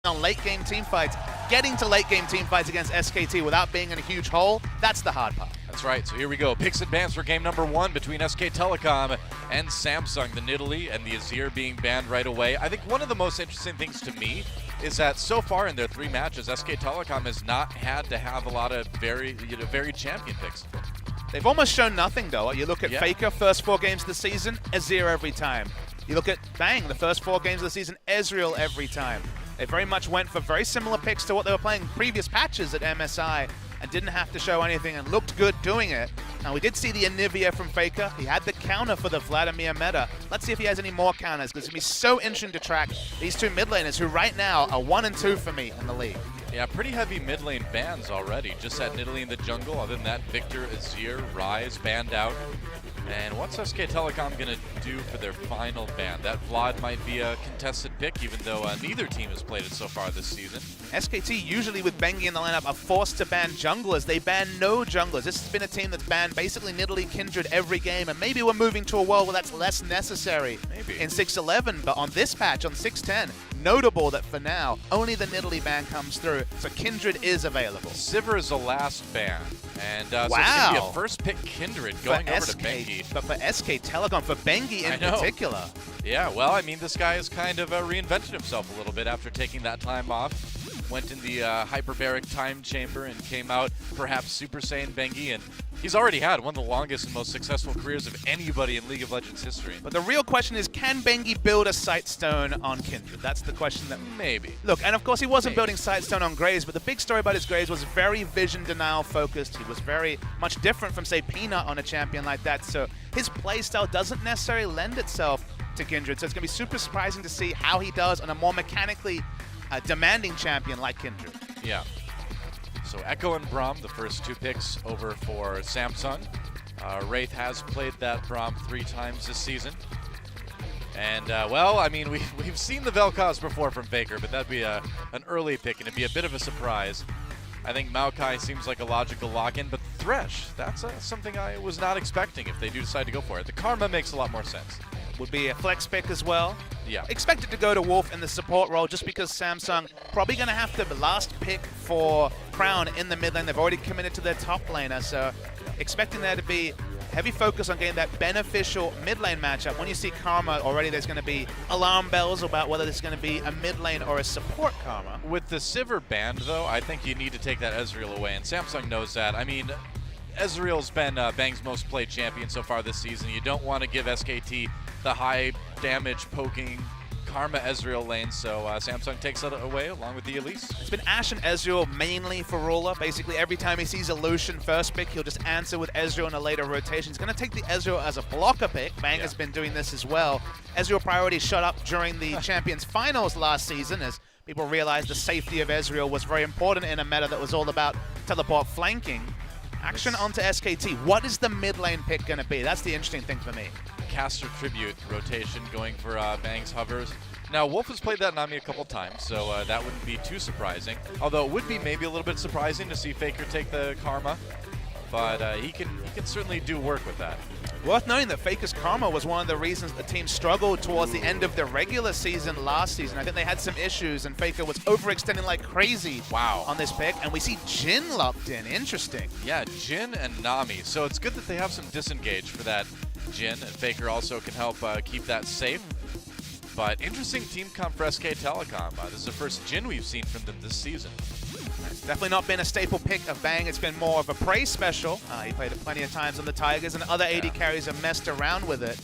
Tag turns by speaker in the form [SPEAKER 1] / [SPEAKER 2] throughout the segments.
[SPEAKER 1] on late game team fights, getting to late game team fights against SKT without being in a huge hole, that's the hard part.
[SPEAKER 2] That's right, so here we go. Picks and bans for game number 1 between SKTelecom and Samsung. The Nidalee and the Azir being banned right away. I think one of the most interesting things to me is that so far in their 3 matches, SKTelecom has not had to have a lot of very champion picks.
[SPEAKER 1] They've almost shown nothing though. You look at Faker, first 4 games of the season, Azir every time. You look at Bang, the first 4 games of the season, Ezreal every time. They very much went for very similar picks to what they were playing previous patches at MSI and didn't have to show anything and looked good doing it. Now we did see the Anivia from Faker. He had the counter for the Vladimir meta. Let's see if he has any more counters, because it's going to be so interesting to track these 2 mid laners who right now are 1 and 2 for me in the league.
[SPEAKER 2] Yeah, pretty heavy mid lane bans already. Just that Nidalee in the jungle. Other than that, Victor, Azir, Ryze banned out. And what's SKTelecom going to do for their final ban? That Vlad might be a contested pick, even though neither team has played it so far this season.
[SPEAKER 1] SKT, usually with Bengi in the lineup, are forced to ban junglers. They ban no junglers. This has been a team that's banned basically Nidalee, Kindred every game, and maybe we're moving to a world where that's less necessary in 6.11, but on this patch, on 6.10, notable that for now, only the Nidalee ban comes through, so Kindred is available.
[SPEAKER 2] Sivir is the last ban, and so it's going to be a first pick Kindred going over to Bengi.
[SPEAKER 1] But for SKTelecom, for Bengi in particular.
[SPEAKER 2] Yeah, well, I mean, this guy has kind of reinvented himself a little bit after taking that time off. Went in the hyperbaric time chamber and came out perhaps Super Saiyan Bengi, and he's already had one of the longest and most successful careers of anybody in League of Legends history.
[SPEAKER 1] But the real question is, can Bengi build a Sightstone on Kindred? That's the question that...
[SPEAKER 2] Maybe.
[SPEAKER 1] Look, and of course he wasn't building Sightstone on Graves, but the big story about his Graves was very vision denial focused. He was very much different from, say, Peanut on a champion like that, so his playstyle doesn't necessarily lend itself to Kindred, so it's going to be super surprising to see how he does on a more mechanically demanding champion like Kindred.
[SPEAKER 2] Yeah. So Echo and Braum, the first 2 picks over for Samsung. Wraith has played that Braum 3 times this season. And, well, I mean, we've seen the Vel'Koz before from Faker, but that'd be an early pick, and it'd be a bit of a surprise. I think Maokai seems like a logical lock-in, but Thresh, that's something I was not expecting if they do decide to go for it. The Karma makes a lot more sense.
[SPEAKER 1] Would be a flex pick as well.
[SPEAKER 2] Yeah.
[SPEAKER 1] Expected to go to Wolf in the support role just because Samsung probably going to have the last pick for Crown in the mid lane. They've already committed to their top laner, so expecting there to be heavy focus on getting that beneficial mid lane matchup. When you see Karma already, there's going to be alarm bells about whether this is going to be a mid lane or a support Karma.
[SPEAKER 2] With the Sivir banned, though, I think you need to take that Ezreal away, and Samsung knows that. I mean, Ezreal's been Bang's most played champion so far this season. You don't want to give SKT the high damage poking Karma Ezreal lane, so Samsung takes it away along with the Elise.
[SPEAKER 1] It's been Ashe and Ezreal mainly for Ruler. Basically every time he sees a Lucian first pick, he'll just answer with Ezreal in a later rotation. He's going to take the Ezreal as a blocker pick. Bang has been doing this as well. Ezreal priority shot up during the Champions Finals last season as people realized the safety of Ezreal was very important in a meta that was all about teleport flanking. Action onto SKT. What is the mid lane pick going to be? That's the interesting thing for me.
[SPEAKER 2] Caster Tribute rotation going for Bang's hovers. Now, Wolf has played that Nami a couple times, so that wouldn't be too surprising. Although it would be maybe a little bit surprising to see Faker take the Karma, but he can certainly do work with that.
[SPEAKER 1] Worth noting that Faker's Karma was one of the reasons the team struggled towards the end of the regular season last season. I think they had some issues, and Faker was overextending like crazy on this pick, and we see Jhin locked in. Interesting.
[SPEAKER 2] Yeah, Jhin and Nami. So it's good that they have some disengage for that Jhin, and Faker also can help keep that safe. But interesting team comp for SKTelecom. This is the first Jhin we've seen from them this season.
[SPEAKER 1] It's definitely not been a staple pick of Bang. It's been more of a praise special. He played it plenty of times on the Tigers, and other AD carries have messed around with it.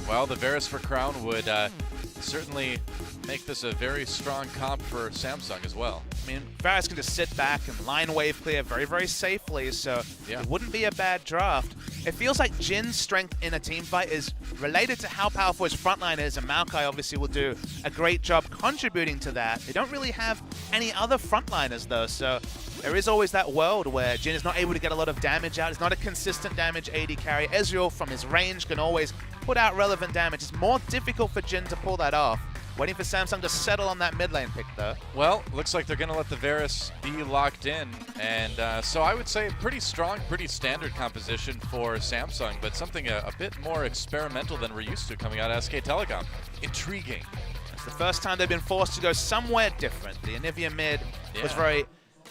[SPEAKER 2] Well, the Varus for Crown would certainly make this a very strong comp for Samsung as well.
[SPEAKER 1] I mean, Varus can just sit back and line wave clear very, very safely, so it wouldn't be a bad draft. It feels like Jin's strength in a team fight is related to how powerful his frontline is, and Maokai obviously will do a great job contributing to that. They don't really have any other frontliners though, so there is always that world where Jhin is not able to get a lot of damage out. It's not a consistent damage AD carry. Ezreal, from his range, can always put out relevant damage. It's more difficult for Jhin to pull that off. Waiting for Samsung to settle on that mid lane pick, though.
[SPEAKER 2] Well, looks like they're going to let the Varus be locked in. And so I would say pretty strong, pretty standard composition for Samsung, but something a bit more experimental than we're used to coming out of SKTelecom. Intriguing.
[SPEAKER 1] the first time they've been forced to go somewhere different. The Anivia mid was very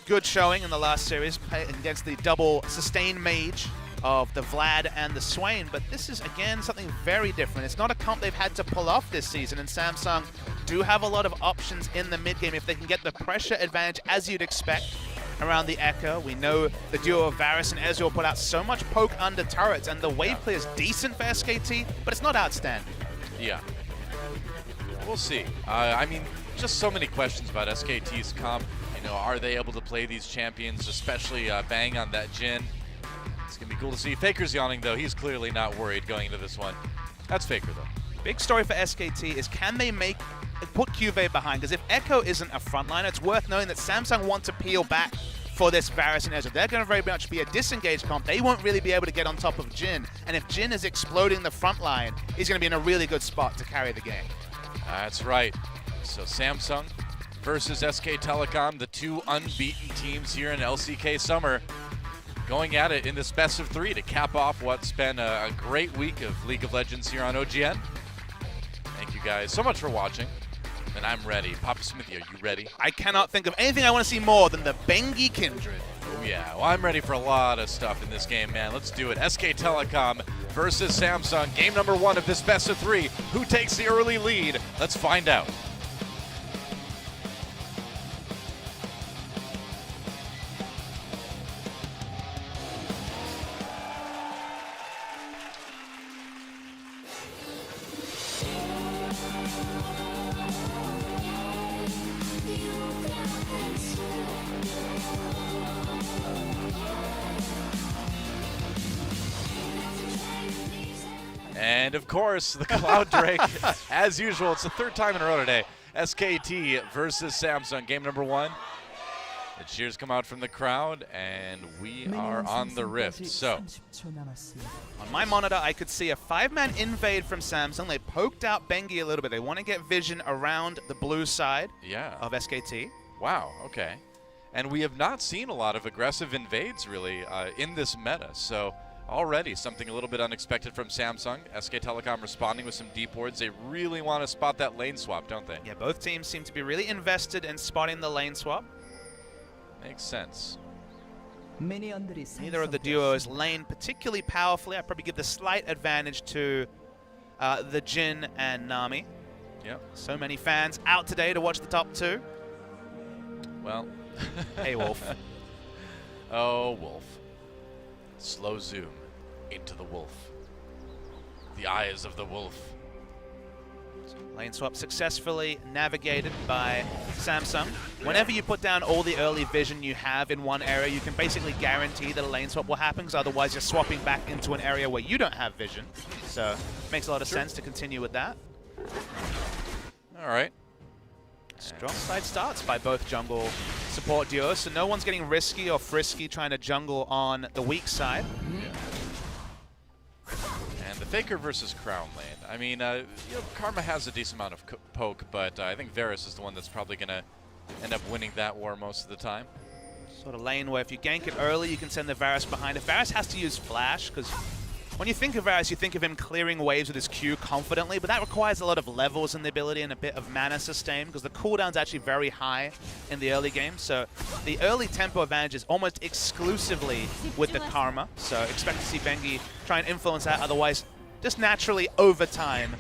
[SPEAKER 1] good showing in the last series against the double sustain mage of the Vlad and the Swain, but this is, again, something very different. It's not a comp they've had to pull off this season, and Samsung do have a lot of options in the mid game if they can get the pressure advantage, as you'd expect, around the Echo. We know the duo of Varus and Ezreal put out so much poke under turrets, and the wave play is decent for SKT, but it's not outstanding.
[SPEAKER 2] Yeah. We'll see. I mean, just so many questions about SKT's comp. You know, are they able to play these champions, especially Bang on that Jhin? It's going to be cool to see. Faker's yawning, though. He's clearly not worried going into this one. That's Faker, though.
[SPEAKER 1] Big story for SKT is, can they put QV behind? Because if Echo isn't a frontliner, it's worth knowing that Samsung want to peel back for this Varus and Ezreal. They're going to very much be a disengaged comp. They won't really be able to get on top of Jhin. And if Jhin is exploding the front line, he's going to be in a really good spot to carry the game.
[SPEAKER 2] That's right. So Samsung versus SKTelecom, the two unbeaten teams here in LCK Summer, going at it in this best of 3 to cap off what's been a great week of League of Legends here on OGN. Thank you guys so much for watching. And I'm ready. Papa Smithy, are you ready?
[SPEAKER 1] I cannot think of anything I want to see more than the Bengi Kindred.
[SPEAKER 2] Oh yeah, well, I'm ready for a lot of stuff in this game, man. Let's do it. SKTelecom versus Samsung. Game number 1 of this best of 3. Who takes the early lead? Let's find out. And of course, the Cloud Drake, as usual, it's the 3rd time in a row today. SKT versus Samsung, game number 1. The cheers come out from the crowd, and we are on the rift. So,
[SPEAKER 1] on my monitor, I could see a 5-man invade from Samsung. They poked out Bengi a little bit. They want to get vision around the blue side of SKT.
[SPEAKER 2] Wow, okay. And we have not seen a lot of aggressive invades, really, in this meta. So, already something a little bit unexpected from Samsung. SKTelecom responding with some deep wards. They really want to spot that lane swap, don't they?
[SPEAKER 1] Yeah, both teams seem to be really invested in spotting the lane swap.
[SPEAKER 2] Makes sense.
[SPEAKER 1] Neither of the duos lane particularly powerfully. I'd probably give the slight advantage to the Jhin and Nami.
[SPEAKER 2] Yep.
[SPEAKER 1] So many fans out today to watch the top 2.
[SPEAKER 2] Well.
[SPEAKER 1] Hey, Wolf.
[SPEAKER 2] Oh, Wolf. Slow zoom into the wolf. The eyes of the wolf.
[SPEAKER 1] Lane swap successfully navigated by Samsung. Whenever you put down all the early vision you have in one area, you can basically guarantee that a lane swap will happen, because otherwise you're swapping back into an area where you don't have vision. So it makes a lot of sense to continue with that.
[SPEAKER 2] All right.
[SPEAKER 1] Strong side starts by both jungle support duos, so no one's getting risky or frisky trying to jungle on the weak side.
[SPEAKER 2] And the Faker versus Crown lane. I mean, you know, Karma has a decent amount of poke, but I think Varus is the one that's probably going to end up winning that war most of the time.
[SPEAKER 1] Sort of lane where if you gank it early, you can send the Varus behind. If Varus has to use Flash, because when you think of Varus, you think of him clearing waves with his Q confidently, but that requires a lot of levels in the ability and a bit of mana sustain, because the cooldown's actually very high in the early game. So the early tempo advantage is almost exclusively with the Karma. So expect to see Bengi try and influence that. Otherwise, just naturally over time,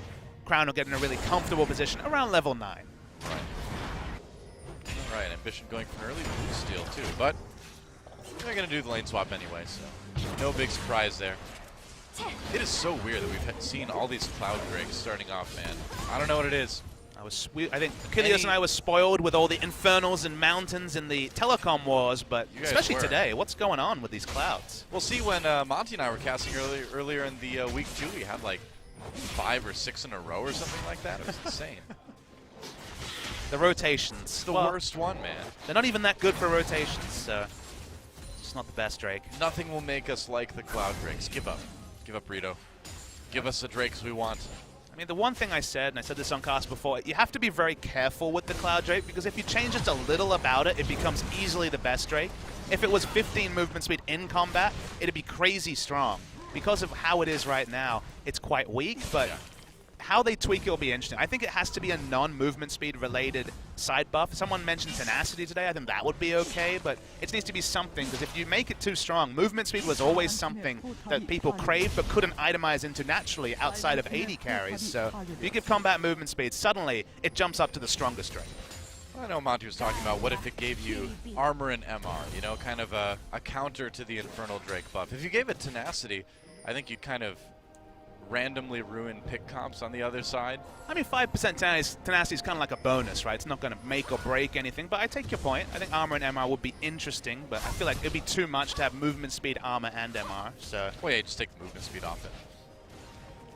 [SPEAKER 1] Crown will get in a really comfortable position around level 9.
[SPEAKER 2] Right. All right, Ambition going for an early blue steal too, but they're going to do the lane swap anyway, so no big surprise there. It is so weird that we've seen all these Cloud Drakes starting off, man. I don't know what it is.
[SPEAKER 1] I think Achilles and I was spoiled with all the infernals and mountains in the telecom wars, but especially today, what's going on with these clouds?
[SPEAKER 2] We'll see. When Monty and I were casting earlier in the week 2, we had like 5 or 6 in a row or something like that. It was insane.
[SPEAKER 1] The rotations.
[SPEAKER 2] It's the worst one, man.
[SPEAKER 1] They're not even that good for rotations, so it's not the best Drake.
[SPEAKER 2] Nothing will make us like the Cloud Drakes. Give up. Give up, Rito. Give us the Drakes we want.
[SPEAKER 1] I mean, the one thing I said, and I said this on cast before, you have to be very careful with the Cloud Drake, because if you change just a little about it, it becomes easily the best Drake. If it was 15 movement speed in combat, it'd be crazy strong. Because of how it is right now, it's quite weak, but how they tweak it will be interesting. I think it has to be a non-movement speed related side buff. Someone mentioned tenacity today. I think that would be okay, but it needs to be something, because if you make it too strong, movement speed was always something that people craved but couldn't itemize into naturally outside of AD carries. So if you give combat movement speed, suddenly it jumps up to the strongest Drake.
[SPEAKER 2] I know Monty was talking about what if it gave you armor and MR, you know, kind of a counter to the Infernal Drake buff. If you gave it tenacity, I think you'd kind of randomly ruin pick comps on the other side.
[SPEAKER 1] I mean, 5% tenacity is kind of like a bonus, right? It's not going to make or break anything, but I take your point. I think armor and MR would be interesting, but I feel like it'd be too much to have movement speed, armor, and MR, so...
[SPEAKER 2] Well, yeah, just take the movement speed off it.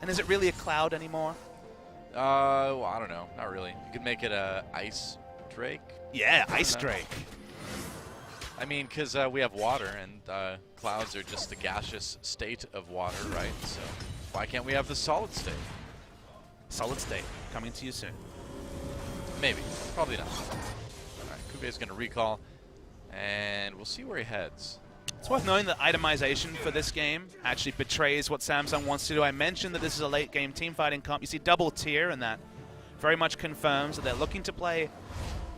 [SPEAKER 1] And is it really a cloud anymore?
[SPEAKER 2] Well, I don't know. Not really. You could make it a Ice Drake.
[SPEAKER 1] Yeah, Ice Drake.
[SPEAKER 2] I mean, because we have water, and clouds are just the gaseous state of water, right? So why can't we have the solid state?
[SPEAKER 1] Solid state. Coming to you soon.
[SPEAKER 2] Maybe. Probably not. All right, Kube's going to recall, and we'll see where he heads.
[SPEAKER 1] It's worth knowing that itemization for this game actually betrays what Samsung wants to do. I mentioned that this is a late-game team-fighting comp. You see double tier, and that very much confirms that they're looking to play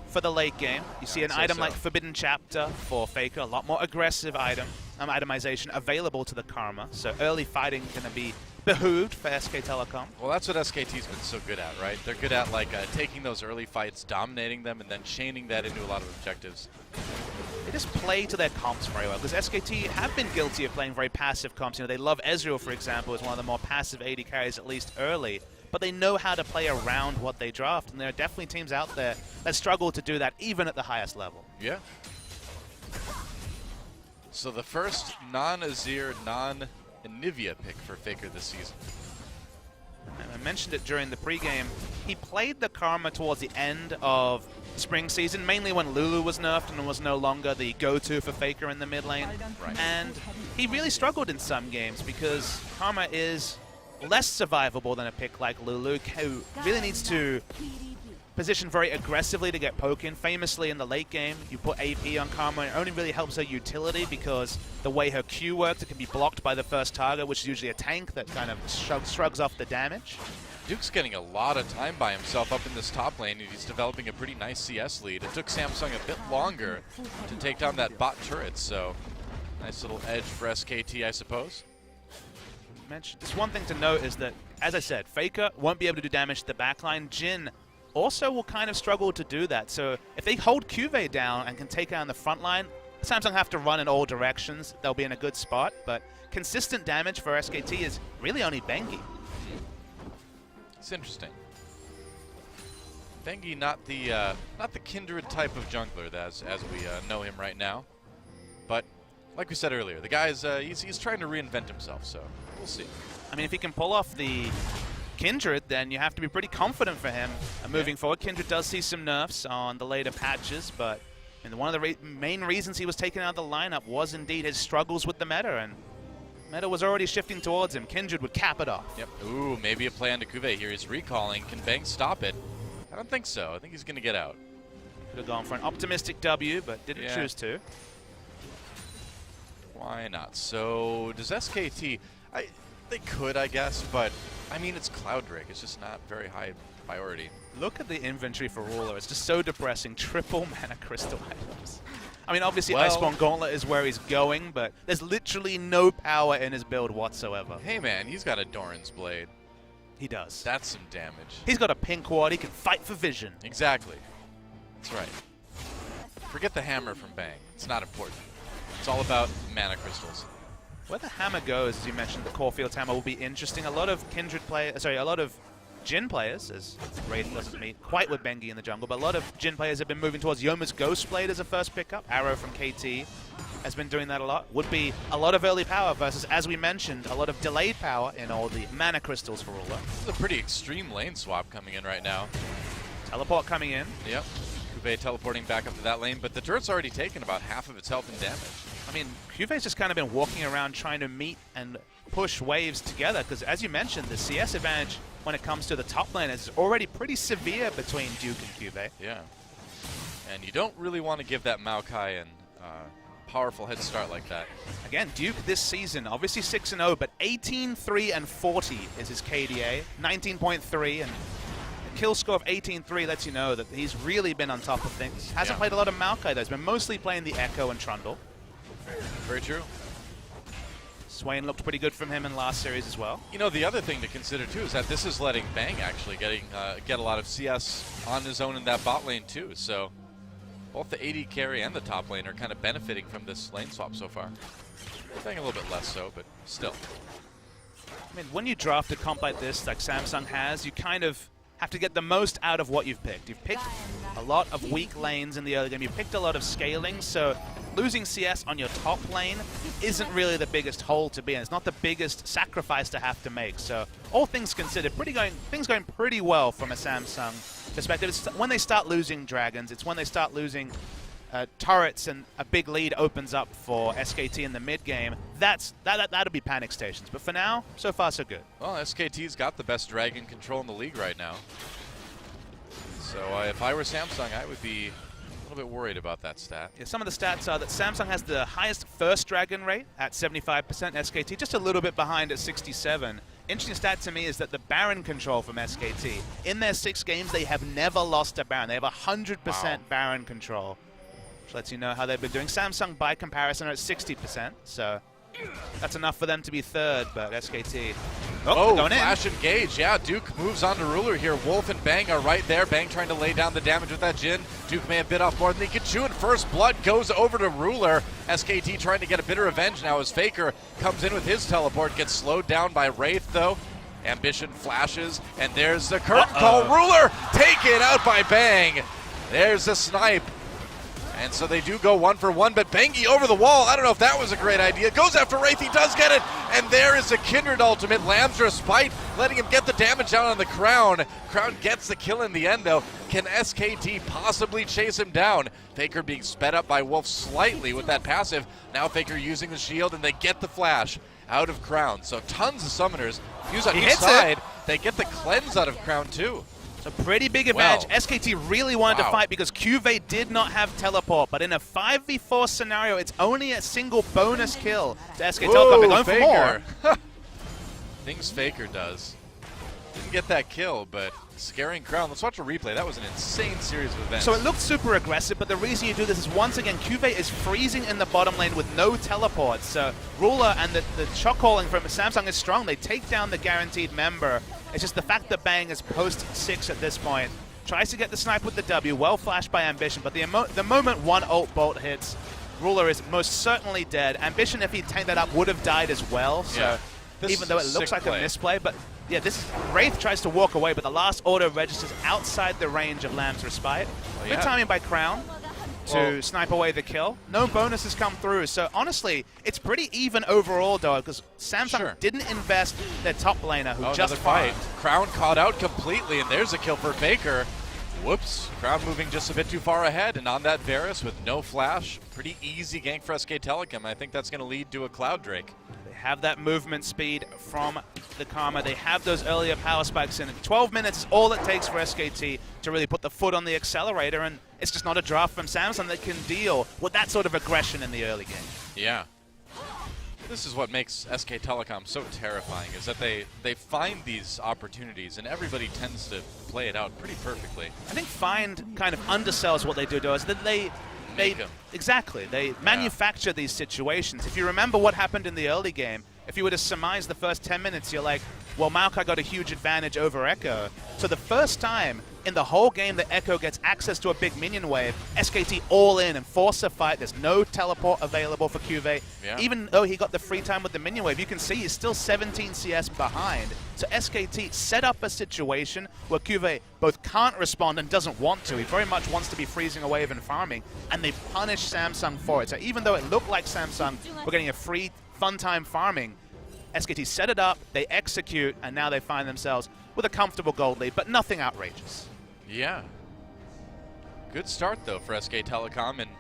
[SPEAKER 1] for the late game. You see an item like Forbidden Chapter for Faker, a lot more aggressive itemization available to the Karma. So early fighting going to be behooved for SKTelecom.
[SPEAKER 2] Well, that's what SKT's been so good at, right? They're good at like taking those early fights, dominating them, and then chaining that into a lot of objectives.
[SPEAKER 1] They just play to their comps very well, because SKT have been guilty of playing very passive comps. You know, they love Ezreal, for example, as one of the more passive AD carries, at least early. But they know how to play around what they draft, and there are definitely teams out there that struggle to do that, even at the highest level.
[SPEAKER 2] Yeah. So the first non-Azir, non-Anivia pick for Faker this season.
[SPEAKER 1] And I mentioned it during the pregame. He played the Karma towards the end of spring season, mainly when Lulu was nerfed and was no longer the go-to for Faker in the mid lane.
[SPEAKER 2] Right.
[SPEAKER 1] And he really struggled in some games because Karma is less survivable than a pick like Lulu, who really needs to position very aggressively to get poke in. Famously in the late game, you put AP on Karma, and it only really helps her utility because the way her Q works, it can be blocked by the first target, which is usually a tank that kind of shrugs off the damage.
[SPEAKER 2] Duke's getting a lot of time by himself up in this top lane, and he's developing a pretty nice CS lead. It took Samsung a bit longer to take down that bot turret, so nice little edge for SKT, I suppose.
[SPEAKER 1] Just one thing to note is that, as I said, Faker won't be able to do damage to the backline. Jhin also will kind of struggle to do that. So if they hold Cuvée down and can take down the front line, Samsung have to run in all directions. They'll be in a good spot, but consistent damage for SKT is really only Bengi.
[SPEAKER 2] It's interesting. Bengi not the Kindred type of jungler as we know him right now, but like we said earlier, the guy's he's trying to reinvent himself, so we'll see.
[SPEAKER 1] I mean, if he can pull off the Kindred, then you have to be pretty confident for him moving forward. Kindred does see some nerfs on the later patches, but one of the main reasons he was taken out of the lineup was indeed his struggles with the meta, and meta was already shifting towards him. Kindred would cap it off.
[SPEAKER 2] Yep. Ooh, maybe a play onto Cuvée here. He's recalling. Can Bang stop it? I don't think so. I think he's going to get out.
[SPEAKER 1] Could have gone for an optimistic W, but didn't choose to.
[SPEAKER 2] Why not? So does SKT... They could, I guess, but I mean, it's Cloud Drake. It's just not very high priority.
[SPEAKER 1] Look at the inventory for Ruler. It's just so depressing. Triple mana crystal items. I mean, obviously, Iceborne Gauntlet is where he's going, but there's literally no power in his build whatsoever.
[SPEAKER 2] Hey, man, he's got a Doran's Blade.
[SPEAKER 1] He does.
[SPEAKER 2] That's some damage.
[SPEAKER 1] He's got a pink ward. He can fight for vision.
[SPEAKER 2] Exactly. That's right. Forget the hammer from Bang. It's not important. It's all about mana crystals.
[SPEAKER 1] Where the hammer goes, as you mentioned, the Caulfield's hammer will be interesting. A lot of a lot of Jhin players, as Wraith doesn't meet quite with Bengi in the jungle, but a lot of Jhin players have been moving towards Yoma's Ghostblade as a first pickup. Arrow from KT has been doing that a lot. Would be a lot of early power versus, as we mentioned, a lot of delayed power in all the mana crystals for Ruler.
[SPEAKER 2] This is a pretty extreme lane swap coming in right now.
[SPEAKER 1] Teleport coming in.
[SPEAKER 2] Yep. Cuvée teleporting back up to that lane, but the turret's already taken about half of its health and damage.
[SPEAKER 1] I mean, Cuvé's just kind of been walking around trying to meet and push waves together, because as you mentioned, the CS advantage when it comes to the top lane is already pretty severe between Duke and Cuvée.
[SPEAKER 2] Yeah. And you don't really want to give that Maokai and powerful head start like that.
[SPEAKER 1] Again, Duke this season, obviously 6-0, but 18-3-40 is his KDA, 19.3, and a kill score of 18-3 lets you know that he's really been on top of things. Hasn't played a lot of Maokai, though. He's been mostly playing the Echo and Trundle.
[SPEAKER 2] Very true.
[SPEAKER 1] Swain looked pretty good from him in last series as well.
[SPEAKER 2] You know, the other thing to consider, too, is that this is letting Bang actually get a lot of CS on his own in that bot lane, too. So both the AD carry and the top lane are kind of benefiting from this lane swap so far. Bang a little bit less so, but still.
[SPEAKER 1] I mean, when you draft a comp like this, like Samsung has, you kind of have to get the most out of what you've picked. You've picked a lot of weak lanes in the early game. You've picked a lot of scaling, so losing CS on your top lane isn't really the biggest hole to be in. It's not the biggest sacrifice to have to make. So all things considered, things going pretty well from a Samsung perspective. It's when they start losing dragons, it's when they start losing turrets and a big lead opens up for SKT in the mid game. That'll be panic stations. But for now, so far so good.
[SPEAKER 2] Well, SKT's got the best dragon control in the league right now. So if I were Samsung, I would be a little bit worried about that stat.
[SPEAKER 1] Yeah, some of the stats are that Samsung has the highest first dragon rate at 75%, SKT just a little bit behind at 67. Interesting stat to me is that the Baron control from SKT, in their 6 games, they have never lost a Baron. They have 100% Baron control, which lets you know how they've been doing. Samsung, by comparison, are at 60%, so that's enough for them to be third, but SKT...
[SPEAKER 2] Oh, flash engage. Yeah, Duke moves on to Ruler here. Wolf and Bang are right there. Bang trying to lay down the damage with that Jhin. Duke may have bit off more than he could chew, and first blood goes over to Ruler. SKT trying to get a bit of revenge now as Faker comes in with his teleport. Gets slowed down by Wraith, though. Ambition flashes, and there's the curtain call. Ruler taken out by Bang. There's the snipe. And so they do go 1 for 1, but Bangy over the wall. I don't know if that was a great idea. Goes after Wraith, he does get it. And there is a Kindred ultimate. Lamb's Respite, letting him get the damage down on the Crown. Crown gets the kill in the end, though. Can SKT possibly chase him down? Faker being sped up by Wolf slightly with that passive. Now Faker using the shield, and they get the flash out of Crown. So tons of summoners use on each side. They get the cleanse out of Crown, too.
[SPEAKER 1] It's a pretty big advantage. SKT really wanted to fight because QV did not have teleport, but in a 5v4 scenario, it's only a single bonus kill to SKTelecom. They're going for more.
[SPEAKER 2] Things Faker does. Didn't get that kill, but scaring Crown. Let's watch a replay. That was an insane series of events.
[SPEAKER 1] So it looked super aggressive, but the reason you do this is, once again, QV is freezing in the bottom lane with no teleports. So Ruler and the shot calling from Samsung is strong. They take down the guaranteed member. It's just the fact that Bang is post 6 at this point. Tries to get the snipe with the W, well flashed by Ambition, but the moment one ult bolt hits, Ruler is most certainly dead. Ambition, if he'd tanked that up, would have died as well. So even though it looks like a misplay, but yeah, Wraith tries to walk away, but the last auto registers outside the range of Lamb's Respite. Good timing by Crown to snipe away the kill. No bonuses come through, so honestly, it's pretty even overall, though, because Samsung didn't invest their top laner, who just fight.
[SPEAKER 2] Crown caught out completely, and there's a kill for Faker. Whoops, Crown moving just a bit too far ahead, and on that Varus with no flash, pretty easy gank for SKTelecom. I think that's going to lead to a Cloud Drake.
[SPEAKER 1] They have that movement speed from the Karma. They have those earlier power spikes in. 12 minutes is all it takes for SKT to really put the foot on the accelerator, and it's just not a draft from Samsung that can deal with that sort of aggression in the early game.
[SPEAKER 2] Yeah. This is what makes SKTelecom so terrifying, is that they find these opportunities, and everybody tends to play it out pretty perfectly.
[SPEAKER 1] I think Find kind of undersells what they do, is that they manufacture these situations. If you remember what happened in the early game, if you were to surmise the first 10 minutes, you're like, well, Maokai got a huge advantage over Echo. So the first time in the whole game that Echo gets access to a big minion wave, SKT all in and force a fight. There's no teleport available for QV. Yeah. Even though he got the free time with the minion wave, you can see he's still 17 CS behind. So SKT set up a situation where QV both can't respond and doesn't want to. He very much wants to be freezing a wave and farming, and they punish Samsung for it. So even though it looked like Samsung were getting a free fun time farming, SKT set it up, they execute, and now they find themselves with a comfortable gold lead, but nothing outrageous.
[SPEAKER 2] Yeah. Good start, though, for SKTelecom, and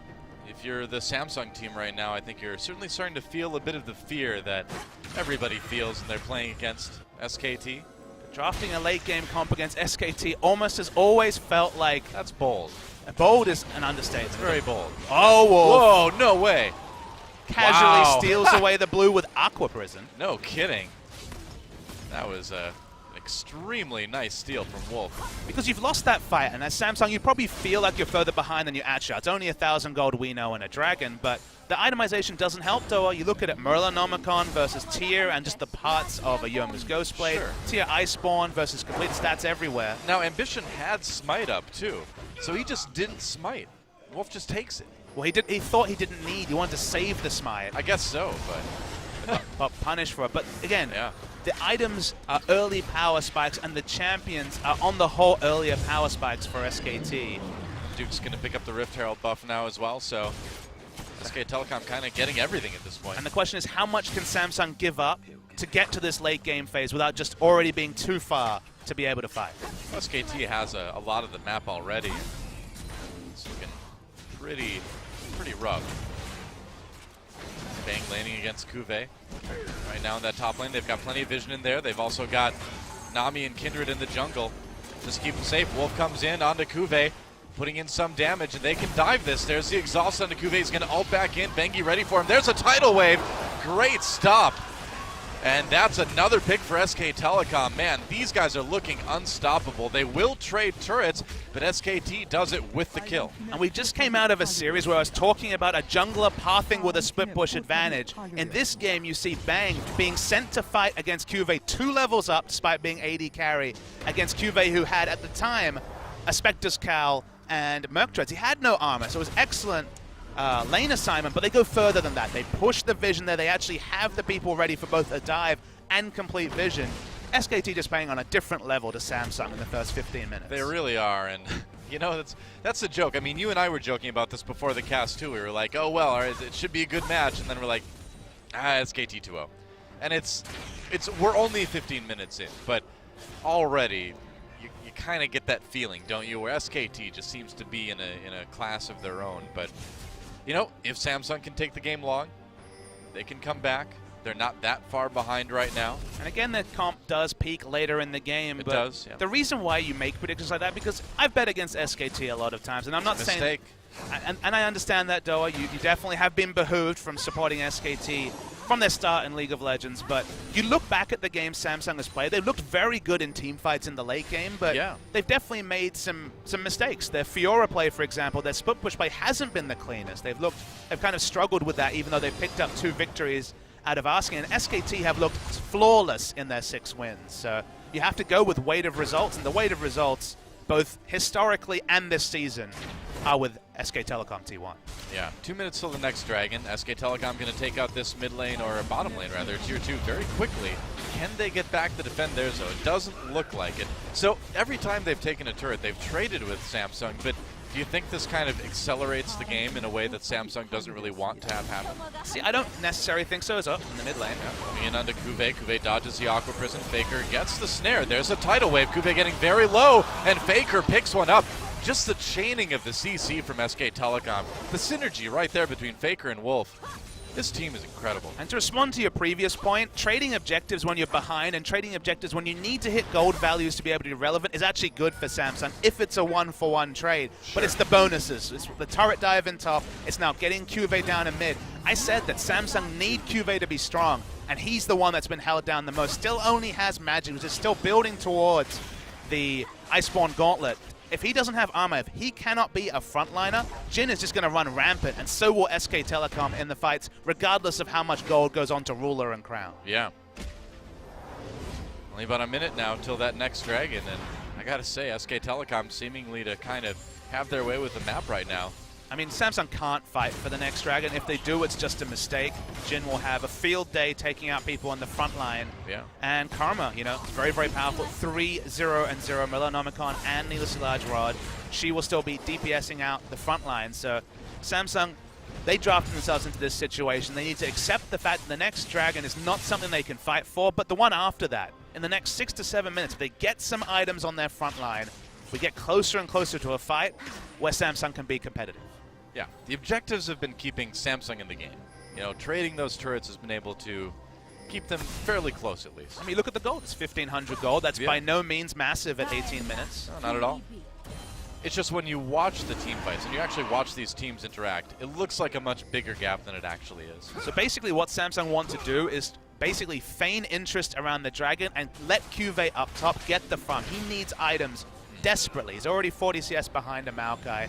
[SPEAKER 2] if you're the Samsung team right now, I think you're certainly starting to feel a bit of the fear that everybody feels when they're playing against SKT.
[SPEAKER 1] Drafting a late-game comp against SKT almost has always felt like...
[SPEAKER 2] That's bold.
[SPEAKER 1] Bold is an understatement.
[SPEAKER 2] It's very bold.
[SPEAKER 1] Oh,
[SPEAKER 2] whoa, no way.
[SPEAKER 1] casually steals away the blue with Aqua Prison.
[SPEAKER 2] No kidding. That was an extremely nice steal from Wolf.
[SPEAKER 1] Because you've lost that fight, and as Samsung, you probably feel like you're further behind than you actually are. It's only 1,000 gold we know and a dragon, but the itemization doesn't help, though. You look at it, Merlanomicon versus Tyr, and just the parts of a Yoma's Ghostblade. Sure. Tyr Iceborne versus complete stats everywhere.
[SPEAKER 2] Now, Ambition had Smite up, too, so he just didn't Smite. Wolf just takes it.
[SPEAKER 1] Well, he thought he didn't need. He wanted to save the Smite.
[SPEAKER 2] I guess so,
[SPEAKER 1] but punish for it. But again, the items are early power spikes, and the champions are on the whole earlier power spikes for SKT.
[SPEAKER 2] Duke's going to pick up the Rift Herald buff now as well, so SKTelecom kind of getting everything at this point.
[SPEAKER 1] And the question is, how much can Samsung give up to get to this late game phase without just already being too far to be able to fight?
[SPEAKER 2] Well, SKT has a lot of the map already. It's looking pretty rough. Bang laning against Cuvée. Right now in that top lane, they've got plenty of vision in there. They've also got Nami and Kindred in the jungle. Just keep them safe. Wolf comes in onto Cuvée, putting in some damage, and they can dive this. There's the exhaust onto Cuvée. He's going to ult back in. Bengi ready for him. There's a tidal wave. Great stop. And that's another pick for SKTelecom. Man, these guys are looking unstoppable. They will trade turrets, but SKT does it with the kill.
[SPEAKER 1] And we just came out of a series where I was talking about a jungler pathing with a split push advantage. In this game, you see Bang being sent to fight against Cuvée 2 levels up, despite being AD carry, against Cuvée, who had, at the time, a Spectre's Cowl and Merc Treads. He had no armor, so it was excellent lane assignment, but they go further than that. They push the vision there. They actually have the people ready for both a dive and complete vision. SKT just playing on a different level to Samsung in the first 15 minutes.
[SPEAKER 2] They really are, and you know, that's the joke. I mean, you and I were joking about this before the cast too. We were like, oh well, all right, it should be a good match, and then we're like, SKT 2-0. And we're only 15 minutes in, but already you kind of get that feeling, don't you, where SKT just seems to be in a class of their own. But you know, if Samsung can take the game long, they can come back. They're not that far behind right now. And
[SPEAKER 1] again, the comp does peak later in the game.
[SPEAKER 2] It does, yeah.
[SPEAKER 1] The reason why you make predictions like that, because I've bet against SKT a lot of times, and I'm not saying... And I understand that, Doa. You definitely have been behooved from supporting SKT from their start in League of Legends, but you look back at the game Samsung has played, they've looked very good in team fights in the late game, but they've definitely made some mistakes. Their Fiora play, for example, their split push play hasn't been the cleanest. They've kind of struggled with that, even though they've picked up 2 victories out of asking, and SKT have looked flawless in their 6 wins. So you have to go with weight of results, and the weight of results, both historically and this season, are with SKTelecom T1.
[SPEAKER 2] Yeah, 2 minutes till the next dragon. SKTelecom going to take out this mid lane, or bottom lane rather, tier 2 very quickly. Can they get back to defend theirs though? It doesn't look like it. So every time they've taken a turret, they've traded with Samsung, but do you think this kind of accelerates the game in a way that Samsung doesn't really want to have happen?
[SPEAKER 1] See, I don't necessarily think so. It's up in the mid lane.
[SPEAKER 2] Coming in onto Cuvée. Cuvée dodges the Aqua Prison. Faker gets the snare. There's a tidal wave. Cuvée getting very low, and Faker picks one up. Just the chaining of the CC from SKTelecom. The synergy right there between Faker and Wolf. This team is incredible.
[SPEAKER 1] And to respond to your previous point, trading objectives when you're behind and trading objectives when you need to hit gold values to be able to be relevant is actually good for Samsung if it's a 1-for-1 trade. Sure. But it's the bonuses. It's the turret dive in top. It's now getting Cuvée down in mid. I said that Samsung need Cuvée to be strong, and he's the one that's been held down the most. Still only has magic, which is still building towards the Iceborne Gauntlet. If he doesn't have armor, if he cannot be a frontliner, Jhin is just going to run rampant, and so will SKTelecom in the fights, regardless of how much gold goes on to Ruler and Crown.
[SPEAKER 2] Yeah. Only about a minute now till that next dragon, and I got to say, SKTelecom seemingly to kind of have their way with the map right now.
[SPEAKER 1] I mean, Samsung can't fight for the next dragon. If they do, it's just a mistake. Jhin will have a field day taking out people on the front line.
[SPEAKER 2] Yeah.
[SPEAKER 1] And Karma, you know, it's very, very powerful. 3-0-0 Merlanomicon and Needlessly Large Rod. She will still be DPSing out the front line. So Samsung, they drafted themselves into this situation. They need to accept the fact that the next dragon is not something they can fight for, but the one after that. In the next 6 to 7 minutes, if they get some items on their front line, we get closer and closer to a fight where Samsung can be competitive.
[SPEAKER 2] Yeah, the objectives have been keeping Samsung in the game. You know, trading those turrets has been able to keep them fairly close at least.
[SPEAKER 1] I mean, look at the gold. It's 1,500 gold. That's by no means massive at 18 minutes.
[SPEAKER 2] No, not at all. It's just when you watch the team fights and you actually watch these teams interact, it looks like a much bigger gap than it actually is.
[SPEAKER 1] So basically what Samsung want to do is basically feign interest around the Dragon and let Cuvée up top get the farm. He needs items desperately. He's already 40 CS behind a Maokai.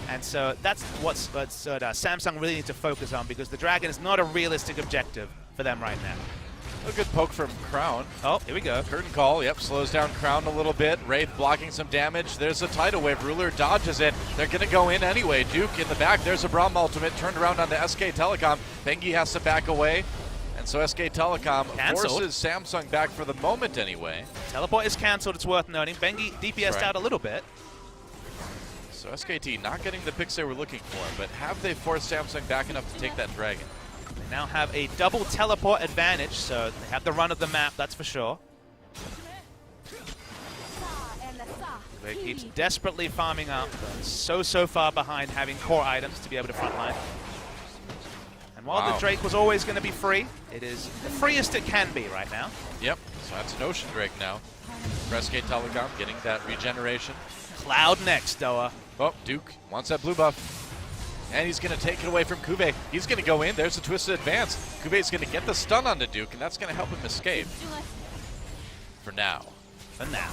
[SPEAKER 1] And so that's what Samsung really needs to focus on, because the Dragon is not a realistic objective for them right now.
[SPEAKER 2] A good poke from Crown.
[SPEAKER 1] Oh, here we go.
[SPEAKER 2] Curtain call, yep, slows down Crown a little bit. Wraith blocking some damage. There's a tidal wave. Ruler dodges it. They're going to go in anyway. Duke in the back. There's a Braum ultimate. Turned around on the SKTelecom. Bengi has to back away. And so SKTelecom forces Samsung back for the moment anyway.
[SPEAKER 1] Teleport is cancelled, it's worth noting. Bengi DPS'd out a little bit.
[SPEAKER 2] So SKT not getting the picks they were looking for, but have they forced Samsung back enough to take that Dragon?
[SPEAKER 1] They now have a double teleport advantage, so they have the run of the map, that's for sure. He keeps desperately farming up, but so far behind having core items to be able to frontline. And while the Drake was always going to be free, it is the freest it can be right now.
[SPEAKER 2] Yep, so that's an Ocean Drake now. For SKTelecom getting that regeneration.
[SPEAKER 1] Cloud next, Doa.
[SPEAKER 2] Oh, Duke wants that blue buff. And he's going to take it away from Cuvée. He's going to go in. There's a twisted advance. Cuvé's going to get the stun onto Duke, and that's going to help him escape. For now.
[SPEAKER 1] For now.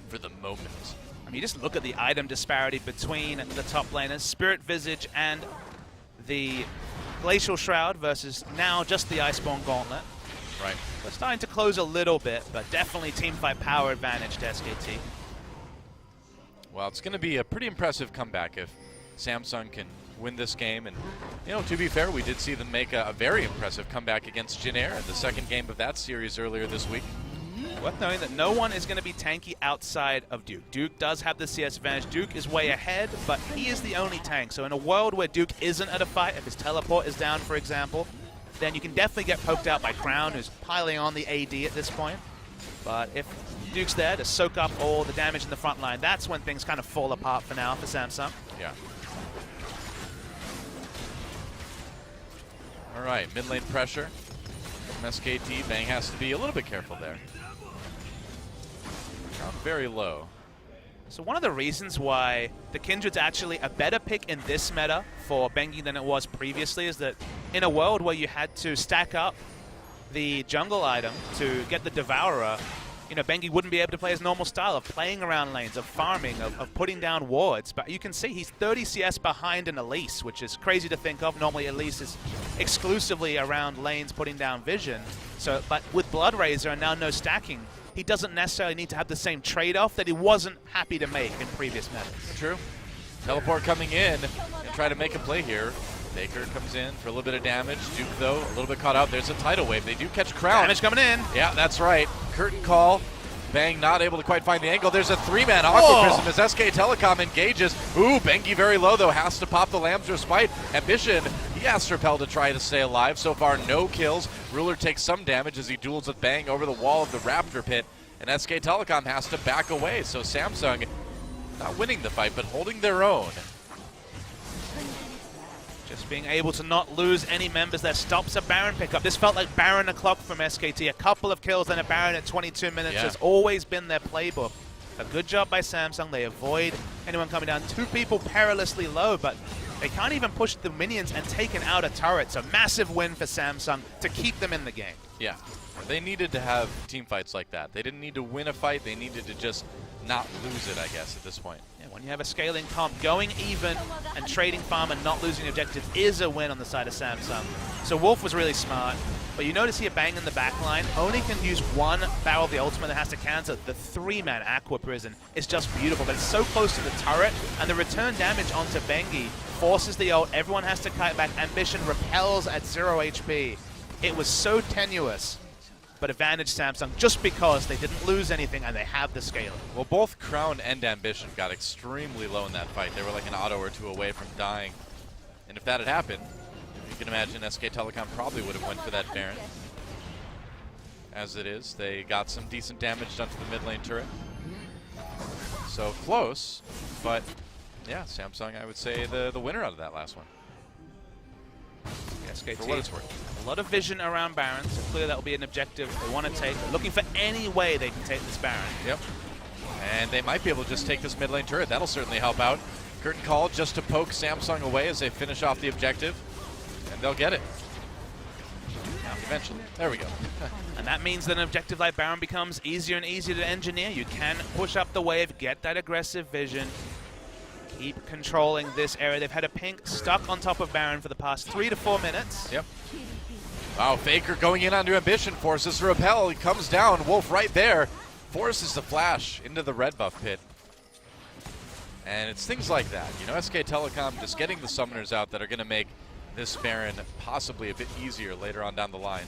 [SPEAKER 2] For the moment.
[SPEAKER 1] I mean, you just look at the item disparity between the top laners, Spirit Visage and the Glacial Shroud versus now just the Iceborne Gauntlet.
[SPEAKER 2] Right.
[SPEAKER 1] We're starting to close a little bit, but definitely teamfight power advantage to SKT.
[SPEAKER 2] Well, it's going to be a pretty impressive comeback if Samsung can win this game. And, you know, to be fair, we did see them make a very impressive comeback against Jin Air in the second game of that series earlier this week.
[SPEAKER 1] Worth knowing that no one is going to be tanky outside of Duke. Duke does have the CS advantage. Duke is way ahead, but he is the only tank. So in a world where Duke isn't at a fight, if his teleport is down, for example, then you can definitely get poked out by Crown, who's piling on the AD at this point. But if Duke's there to soak up all the damage in the front line, that's when things kind of fall apart for now for Samsung.
[SPEAKER 2] Yeah. All right, mid lane pressure from SKT. Bang has to be a little bit careful there. Very low.
[SPEAKER 1] So one of the reasons why the Kindred's actually a better pick in this meta for Bengi than it was previously is that in a world where you had to stack up the jungle item to get the Devourer, you know, Bengi wouldn't be able to play his normal style of playing around lanes, of farming, of putting down wards. But you can see he's 30 CS behind an Elise, which is crazy to think of. Normally Elise is exclusively around lanes putting down vision. So, but with Blood Razor and now no stacking, he doesn't necessarily need to have the same trade-off that he wasn't happy to make in previous metas.
[SPEAKER 2] True. Teleport coming in and try to make a play here. Baker comes in for a little bit of damage. Duke, though, a little bit caught out. There's a tidal wave. They do catch Crown.
[SPEAKER 1] Damage coming in.
[SPEAKER 2] Yeah, that's right. Curtain call. Bang not able to quite find the angle. There's a three-man Aqua Prism as SKTelecom engages. Ooh, Bengi very low, though. Has to pop the Lamb's Respite. Ambition, he has to repel to try to stay alive. So far, no kills. Ruler takes some damage as he duels with Bang over the wall of the Raptor Pit. And SKTelecom has to back away. So Samsung not winning the fight, but holding their own.
[SPEAKER 1] Just being able to not lose any members that stops a Baron pickup. This felt like Baron o'clock from SKT. A couple of kills, then a Baron at 22 minutes has always been their playbook. A good job by Samsung. They avoid anyone coming down. Two people perilously low, but they can't even push the minions and taken out a turret. So massive win for Samsung to keep them in the game.
[SPEAKER 2] Yeah, they needed to have team fights like that. They didn't need to win a fight. They needed to just not lose it, I guess, at this point.
[SPEAKER 1] Yeah, when you have a scaling comp, going even and trading farm and not losing objectives is a win on the side of Samsung. So Wolf was really smart, but you notice here Bang in the back line only can use one barrel of the ultimate that has to cancel. The three-man Aqua Prison is just beautiful, but it's so close to the turret, and the return damage onto Bengi forces the ult. Everyone has to kite back. Ambition repels at 0 HP. It was so tenuous, but advantage Samsung just because they didn't lose anything and they have the scaling.
[SPEAKER 2] Well, both Crown and Ambition got extremely low in that fight. They were like an auto or two away from dying. And if that had happened, you can imagine SKTelecom probably would have went for that Baron. As it is, they got some decent damage done to the mid lane turret. So close, but yeah, Samsung, I would say, the winner out of that last one.
[SPEAKER 1] SKT,
[SPEAKER 2] for what it's worth.
[SPEAKER 1] A lot of vision around Baron, so clearly that will be an objective they want to take. They're looking for any way they can take this Baron.
[SPEAKER 2] Yep. And they might be able to just take this mid lane turret. That'll certainly help out. Curtain call just to poke Samsung away as they finish off the objective. And they'll get it. Eventually. There we go.
[SPEAKER 1] And that means that an objective like Baron becomes easier and easier to engineer. You can push up the wave, get that aggressive vision, keep controlling this area. They've had a pink stuck on top of Baron for the past 3 to 4 minutes.
[SPEAKER 2] Yep. Wow, Faker going in onto Ambition, forces the repel. He comes down, Wolf right there. Forces the flash into the red buff pit. And it's things like that. You know, SKTelecom just getting the summoners out that are going to make this Baron possibly a bit easier later on down the line.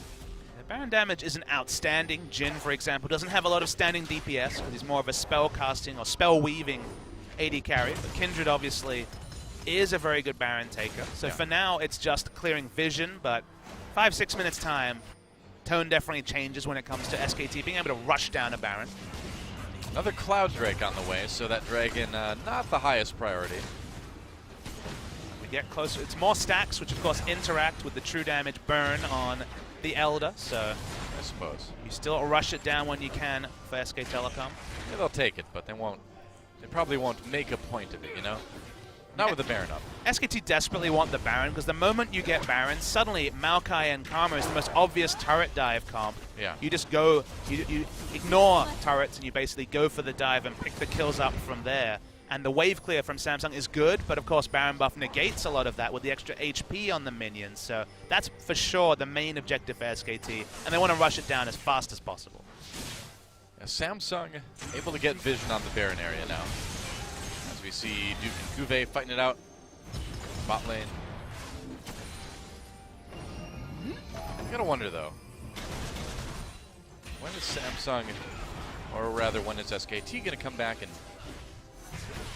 [SPEAKER 1] The Baron damage isn't outstanding. Jhin, for example, doesn't have a lot of standing DPS because he's more of a spell casting or spell weaving AD carry. But Kindred obviously is a very good Baron taker. So for now, it's just clearing vision. But 5-6 minutes time, tone definitely changes when it comes to SKT being able to rush down a Baron.
[SPEAKER 2] Another Cloud Drake on the way, so that Dragon not the highest priority.
[SPEAKER 1] Get closer. It's more stacks, which of course interact with the true damage burn on the Elder, so
[SPEAKER 2] I suppose
[SPEAKER 1] you still rush it down when you can for SKTelecom.
[SPEAKER 2] Yeah, they'll take it, but they won't. They probably won't make a point of it, you know? Not with the Baron up.
[SPEAKER 1] SKT desperately want the Baron, because the moment you get Baron, suddenly Maokai and Karma is the most obvious turret dive comp.
[SPEAKER 2] Yeah.
[SPEAKER 1] You just go, you ignore turrets, and you basically go for the dive and pick the kills up from there. And the wave clear from Samsung is good, but of course Baron buff negates a lot of that with the extra HP on the minions. So that's for sure the main objective for SKT, and they want to rush it down as fast as possible.
[SPEAKER 2] Yeah, Samsung able to get vision on the Baron area now. As we see Duke and Kuve fighting it out. Bot lane. I gotta wonder though, when is Samsung, or rather when is SKT gonna come back and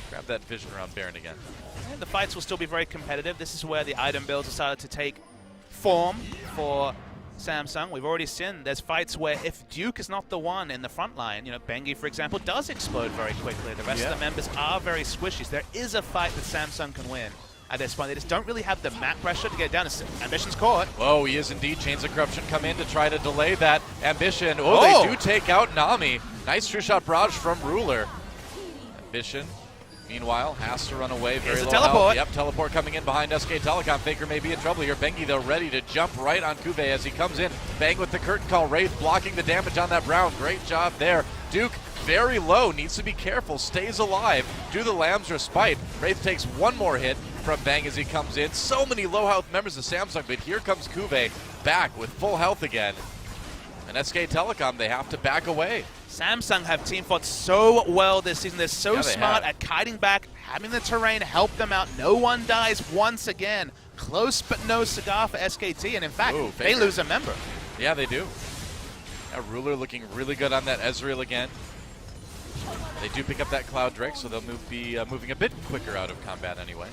[SPEAKER 2] grab that vision around Baron again?
[SPEAKER 1] And the fights will still be very competitive. This is where the item builds have started to take form for Samsung. We've already seen there's fights where if Duke is not the one in the front line, you know, Bengi, for example, does explode very quickly. The rest of the members are very squishy. So there is a fight that Samsung can win at this point. They just don't really have the map pressure to get down. Ambition's caught.
[SPEAKER 2] Whoa, he is indeed. Chains of Corruption come in to try to delay that Ambition. Oh, they do take out Nami. Nice true shot barrage from Ruler. Ambition, meanwhile, has to run away. Very low health. Yep, teleport coming in behind SKTelecom. Faker may be in trouble here. Bengi, though, ready to jump right on Kuve as he comes in. Bang with the curtain call. Wraith blocking the damage on that Brown. Great job there. Duke very low, needs to be careful, stays alive. Do the Lamb's Respite. Wraith takes one more hit from Bang as he comes in. So many low health members of Samsung, but here comes Kuve back with full health again. And SKTelecom, they have to back away.
[SPEAKER 1] Samsung have team fought so well this season. They're so smart at kiting back, having the terrain help them out. No one dies once again. Close but no cigar for SKT, and in fact, they lose a member.
[SPEAKER 2] Yeah, they do. Now Ruler looking really good on that Ezreal again. They do pick up that Cloud Drake, so they'll be moving a bit quicker out of combat anyway.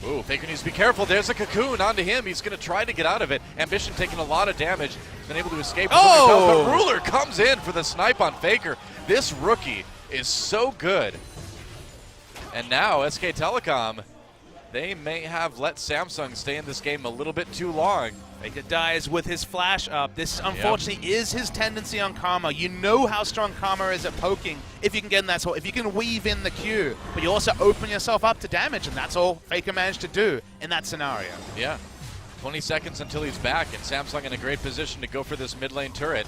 [SPEAKER 2] Ooh, Faker needs to be careful. There's a cocoon onto him. He's going to try to get out of it. Ambition taking a lot of damage. Been able to escape. But Ruler comes in for the snipe on Faker. This rookie is so good. And now SKTelecom, they may have let Samsung stay in this game a little bit too long.
[SPEAKER 1] Faker dies with his flash up. This, unfortunately, is his tendency on Karma. You know how strong Karma is at poking if you can get in that spot, if you can weave in the Q, but you also open yourself up to damage, and that's all Faker managed to do in that scenario.
[SPEAKER 2] Yeah. 20 seconds until he's back, and Samsung in a great position to go for this mid lane turret.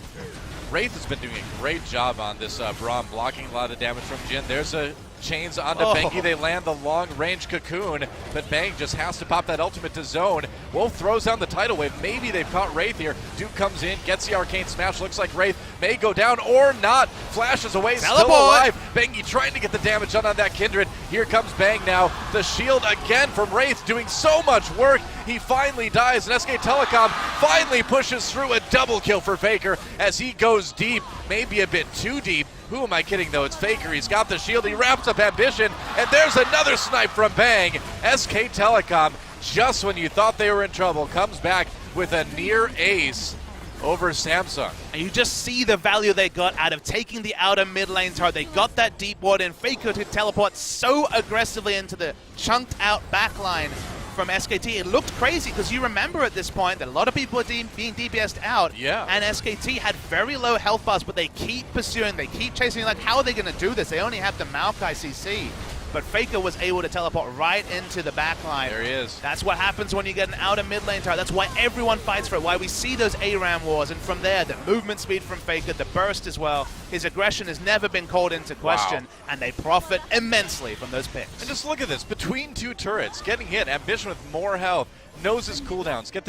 [SPEAKER 2] Wraith has been doing a great job on this Braum, blocking a lot of damage from Jhin. There's a chains onto Bengi. They land the long-range cocoon, but Bang just has to pop that ultimate to zone. Wolf throws down the tidal wave. Maybe they've caught Wraith here. Duke comes in, gets the arcane smash. Looks like Wraith may go down or not. Flashes away, still alive. Bengi trying to get the damage on that Kindred. Here comes Bang now. The shield again from Wraith doing so much work. He finally dies, and SKTelecom finally pushes through a double kill for Faker as he goes deep, maybe a bit too deep. Who am I kidding, though? It's Faker. He's got the shield. He wraps up Ambition, and there's another snipe from Bang. SKTelecom, just when you thought they were in trouble, comes back with a near ace over Samsung.
[SPEAKER 1] And you just see the value they got out of taking the outer mid lane turret. They got that deep ward in. Faker to teleport so aggressively into the chunked out back line. from SKT. It looked crazy because you remember at this point that a lot of people are being DPS'd out.
[SPEAKER 2] Yeah.
[SPEAKER 1] And SKT had very low health bars, but they keep pursuing, they keep chasing. Like, how are they going to do this? They only have the Maokai CC. But Faker was able to teleport right into the backline.
[SPEAKER 2] There he is.
[SPEAKER 1] That's what happens when you get an outer mid lane tower. That's why everyone fights for it, why we see those ARAM wars. And from there, the movement speed from Faker, the burst as well. His aggression has never been called into question,
[SPEAKER 2] wow.
[SPEAKER 1] and they profit immensely from those picks.
[SPEAKER 2] And just look at this, between two turrets, getting hit, Ambition with more health, knows his cooldowns, gets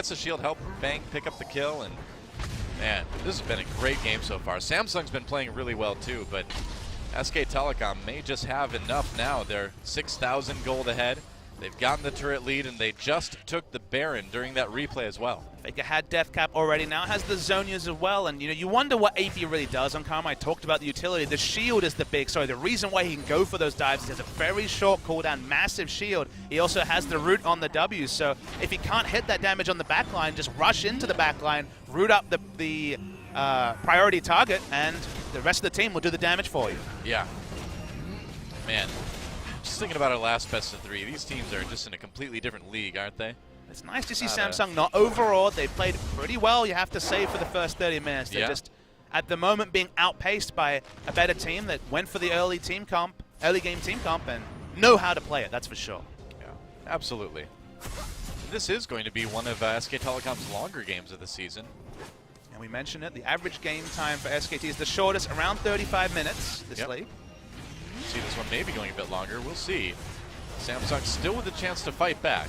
[SPEAKER 2] the shield, help Bang pick up the kill, and man, this has been a great game so far. Samsung's been playing really well too, but SKTelecom may just have enough now. They're 6,000 gold ahead. They've gotten the turret lead, and they just took the Baron during that replay as well.
[SPEAKER 1] Faker had Death Cap already, now has the Zonias as well, and you wonder what AP really does on Karma. I talked about the utility. The shield is the the reason why he can go for those dives is he has a very short cooldown, massive shield. He also has the root on the W, so if he can't hit that damage on the backline, just rush into the backline, root up the priority target, and the rest of the team will do the damage for you.
[SPEAKER 2] Yeah. Man, just thinking about our last best of 3, these teams are just in a completely different league, aren't they?
[SPEAKER 1] It's nice to see Samsung not overawed. They played pretty well, you have to say, for the first 30 minutes. They're just, at the moment, being outpaced by a better team that went for the early game team comp, and know how to play it, that's for sure.
[SPEAKER 2] Yeah, absolutely. This is going to be one of SKTelecom's longer games of the season.
[SPEAKER 1] And we mentioned it, the average game time for SKT is the shortest, around 35 minutes this league.
[SPEAKER 2] See, this one may be going a bit longer. We'll see. Samsung still with a chance to fight back.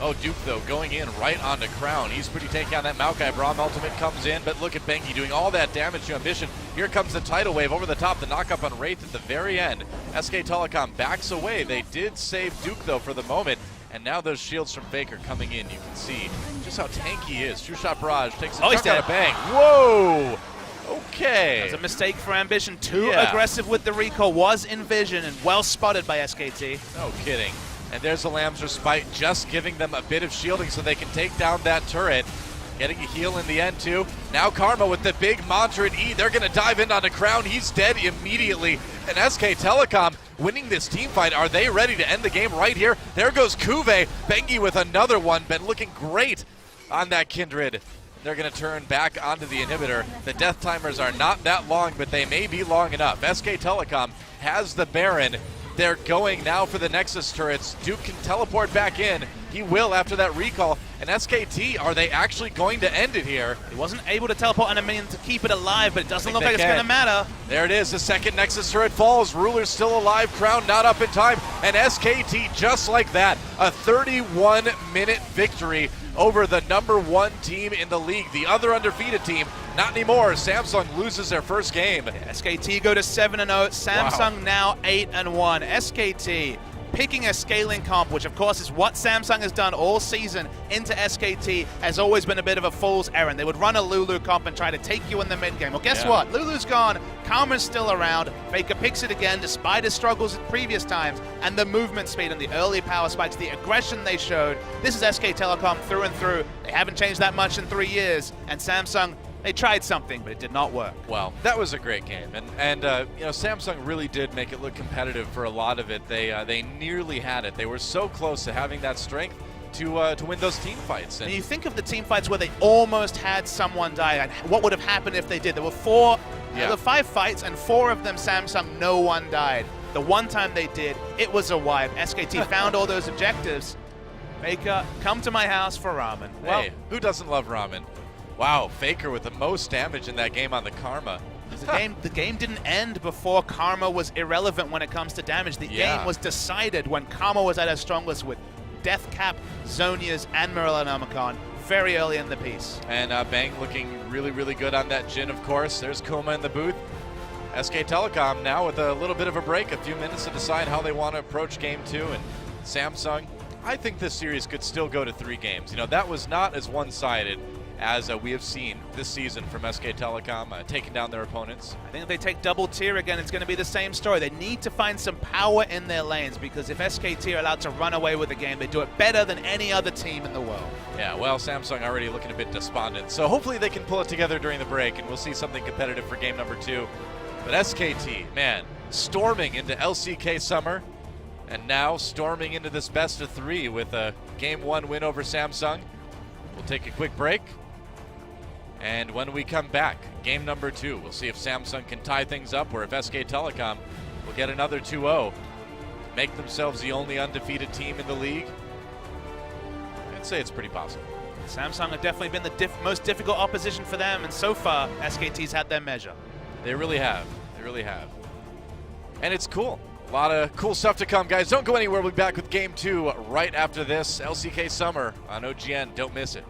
[SPEAKER 2] Oh, Duke, though, going in right onto Crown. He's pretty taking on that Maokai. Braum ultimate comes in, but look at Bengi doing all that damage to Ambition. Here comes the tidal wave over the top, the knock-up on Wraith at the very end. SKTelecom backs away. They did save Duke, though, for the moment. And now those shields from Faker coming in. You can see just how tanky he is. True Shot Barrage takes a chunk out of Bang. Whoa! Okay.
[SPEAKER 1] That was a mistake for Ambition. Too aggressive with the recall. Was in vision and well spotted by SKT.
[SPEAKER 2] No kidding. And there's the Lamb's Respite, just giving them a bit of shielding so they can take down that turret. Getting a heal in the end, too. Now Karma with the big mantra and E. They're going to dive in onto Crown. He's dead immediately. And SKTelecom winning this team fight. Are they ready to end the game right here? There goes Kuve. Bengi with another one. Been looking great on that Kindred. They're going to turn back onto the inhibitor. The death timers are not that long, but they may be long enough. SKTelecom has the Baron. They're going now for the Nexus turrets. Duke can teleport back in. He will after that recall. And SKT, are they actually going to end it here?
[SPEAKER 1] He wasn't able to teleport on a minion to keep it alive, but it doesn't look like it's going to matter.
[SPEAKER 2] There it is. The second Nexus turret falls. Ruler's still alive. Crown not up in time. And SKT, just like that, a 31-minute victory over the #1 team in the league. The other undefeated team, not anymore. Samsung loses their first game.
[SPEAKER 1] SKT go to 7-0. Samsung now 8-1. SKT picking a scaling comp, which of course is what Samsung has done all season into SKT, has always been a bit of a fool's errand. They would run a Lulu comp and try to take you in the mid game. Well, guess what? Lulu's gone. Karma's still around. Faker picks it again despite his struggles at previous times, and the movement speed and the early power spikes, the aggression they showed. This is SKTelecom through and through. They haven't changed that much in 3 years, and Samsung, they tried something, but it did not work.
[SPEAKER 2] Well, that was a great game, and you know, Samsung really did make it look competitive for a lot of it. They nearly had it. They were so close to having that strength to win those team fights.
[SPEAKER 1] And you think of the team fights where they almost had someone die, and what would have happened if they did? There were 5 fights, and 4 of them Samsung, no one died. The one time they did, it was a wipe. SKT found all those objectives. Faker, come to my house for ramen.
[SPEAKER 2] Well, hey, who doesn't love ramen? Wow, Faker with the most damage in that game on the Karma.
[SPEAKER 1] The game didn't end before Karma was irrelevant when it comes to damage. The game was decided when Karma was at her strongest with Death Cap, Zonias, and Miranomicon very early in the piece. And
[SPEAKER 2] Bang looking really, really good on that Jhin, of course. There's Kuma in the booth. SKTelecom now with a little bit of a break, a few minutes to decide how they want to approach game 2. And Samsung, I think this series could still go to 3 games. You know, that was not as one-sided as we have seen this season from SKTelecom, taking down their opponents.
[SPEAKER 1] I think if they take double tier again, it's going to be the same story. They need to find some power in their lanes, because if SKT are allowed to run away with the game, they do it better than any other team in the world.
[SPEAKER 2] Yeah, well, Samsung already looking a bit despondent, so hopefully they can pull it together during the break, and we'll see something competitive for game number 2. But SKT, man, storming into LCK Summer. And now storming into this best of 3 with a Game 1 win over Samsung. We'll take a quick break. And when we come back, game number 2, we'll see if Samsung can tie things up or if SKTelecom will get another 2-0, make themselves the only undefeated team in the league. I'd say it's pretty possible.
[SPEAKER 1] Samsung have definitely been the most difficult opposition for them, and so far, SKT's had their measure.
[SPEAKER 2] They really have. They really have. And it's cool. A lot of cool stuff to come, guys. Don't go anywhere. We'll be back with Game 2 right after this. LCK Summer on OGN. Don't miss it.